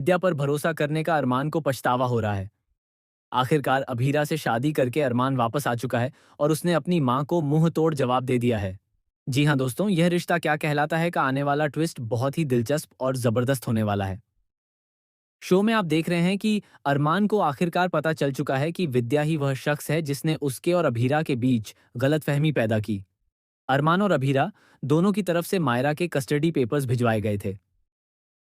विद्या पर भरोसा करने का अरमान को पछतावा हो रहा है। आखिरकार अभीरा से शादी करके अरमान वापस आ चुका है और उसने अपनी मां को मुंह तोड़ जवाब दे दिया है। जी हाँ दोस्तों, यह रिश्ता क्या कहलाता है का आने वाला ट्विस्ट बहुत ही दिलचस्प और जबरदस्त होने वाला है। शो में आप देख रहे हैं कि अरमान को आखिरकार पता चल चुका है कि विद्या ही वह शख्स है जिसने उसके और अभीरा के बीच गलतफहमी पैदा की। अरमान और अभीरा दोनों की तरफ से मायरा के कस्टडी पेपर्स भिजवाए गए थे।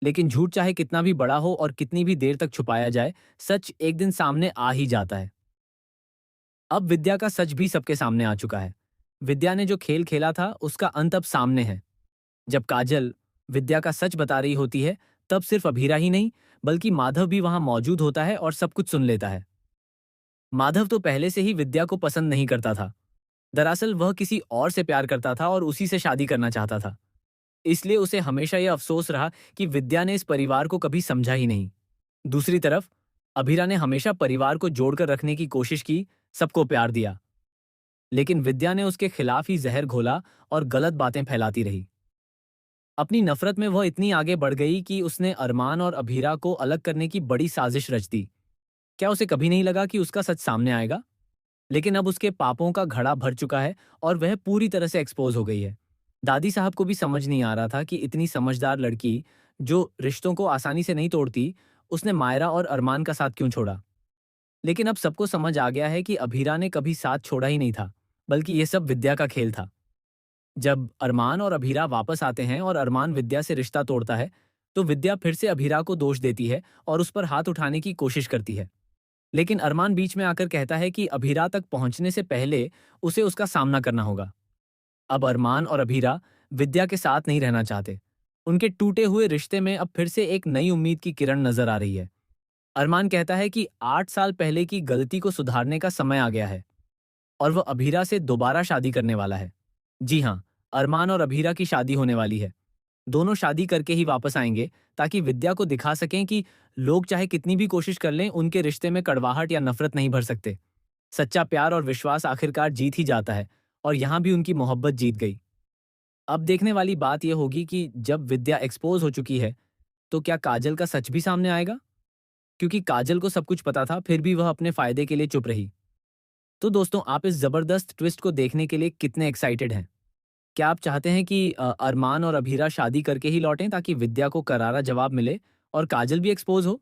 लेकिन झूठ चाहे कितना भी बड़ा हो और कितनी भी देर तक छुपाया जाए, सच एक दिन सामने आ ही जाता है। अब विद्या का सच भी सबके सामने आ चुका है। विद्या ने जो खेल खेला था उसका अंत अब सामने है। जब काजल विद्या का सच बता रही होती है, तब सिर्फ अभीरा ही नहीं बल्कि माधव भी वहां मौजूद होता है और सब कुछ सुन लेता है। माधव तो पहले से ही विद्या को पसंद नहीं करता था। दरअसल वह किसी और से प्यार करता था और उसी से शादी करना चाहता था। इसलिए उसे हमेशा यह अफसोस रहा कि विद्या ने इस परिवार को कभी समझा ही नहीं। दूसरी तरफ अभीरा ने हमेशा परिवार को जोड़कर रखने की कोशिश की, सबको प्यार दिया। लेकिन विद्या ने उसके खिलाफ ही जहर घोला और गलत बातें फैलाती रही। अपनी नफरत में वह इतनी आगे बढ़ गई कि उसने अरमान और अभीरा को अलग करने की बड़ी साजिश रच दी। क्या उसे कभी नहीं लगा कि उसका सच सामने आएगा? लेकिन अब उसके पापों का घड़ा भर चुका है और वह पूरी तरह से एक्सपोज हो गई है। दादी साहब को भी समझ नहीं आ रहा था कि इतनी समझदार लड़की, जो रिश्तों को आसानी से नहीं तोड़ती, उसने मायरा और अरमान का साथ क्यों छोड़ा। लेकिन अब सबको समझ आ गया है कि अभीरा ने कभी साथ छोड़ा ही नहीं था, बल्कि यह सब विद्या का खेल था। जब अरमान और अभीरा वापस आते हैं और अरमान विद्या से रिश्ता तोड़ता है, तो विद्या फिर से अभीरा को दोष देती है और उस पर हाथ उठाने की कोशिश करती है। लेकिन अरमान बीच में आकर कहता है कि अभीरा तक पहुंचने से पहले उसे उसका सामना करना होगा। अब अरमान और अभीरा विद्या के साथ नहीं रहना चाहते। उनके टूटे हुए रिश्ते में अब फिर से एक नई उम्मीद की किरण नजर आ रही है। अरमान कहता है कि 8 साल पहले की गलती को सुधारने का समय आ गया है और वह अभीरा से दोबारा शादी करने वाला है। जी हाँ, अरमान और अभीरा की शादी होने वाली है। दोनों शादी करके ही वापस आएंगे ताकि विद्या को दिखा सकें कि लोग चाहे कितनी भी कोशिश कर लें, उनके रिश्ते में कड़वाहट या नफरत नहीं भर सकते। सच्चा प्यार और विश्वास आखिरकार जीत ही जाता है और यहां भी उनकी मोहब्बत जीत गई। अब देखने वाली बात यह होगी कि जब विद्या एक्सपोज हो चुकी है, तो क्या काजल का सच भी सामने आएगा? क्योंकि काजल को सब कुछ पता था, फिर भी वह अपने फायदे के लिए चुप रही। तो दोस्तों, आप इस जबरदस्त ट्विस्ट को देखने के लिए कितने एक्साइटेड हैं? क्या आप चाहते हैं कि अरमान और अभीरा शादी करके ही लौटें ताकि विद्या को करारा जवाब मिले और काजल भी एक्सपोज हो?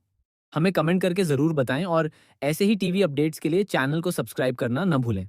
हमें कमेंट करके ज़रूर बताएं और ऐसे ही टीवी अपडेट्स के लिए चैनल को सब्सक्राइब करना न भूलें।